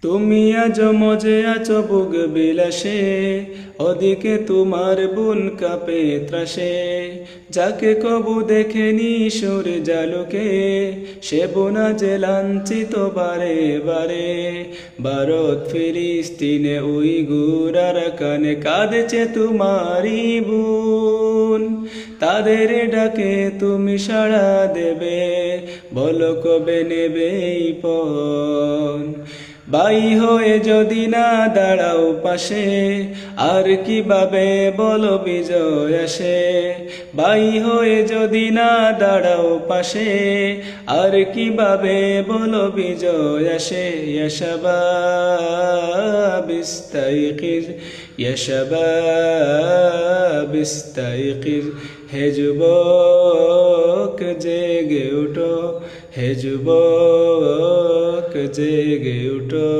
তুমি আজ মজে আছো বুক বিলাসে, ওদিকে তোমার বুন কাঁপে ত্রাসে। যাকে কবু দেখেনি সূর্য জালুকে, সে বোনা যে লাঞ্ছিত বারে বারে। ভারত ফিলিস্তিনে উইগুর আরাকানে কাঁদেছে তোমারি বোন। তাদের ডাকে তুমি সাড়া দেবে, বলো কবে নেবে এই পণ। ভাই হয়ে যদি না দাঁড়াও পাশে, আর কিভাবে বলো বিজয় আসে। ভাই হয়ে যদি না দাঁড়াও পাশে, আর কিভাবে বলো বিজয় আসে। ইয়া শাবাব ইস্তাইকিজ, ইয়া শাবাব ইস্তাইকিজ। হে যুবক জেগে উঠো, হে যুবক জেগে উঠো।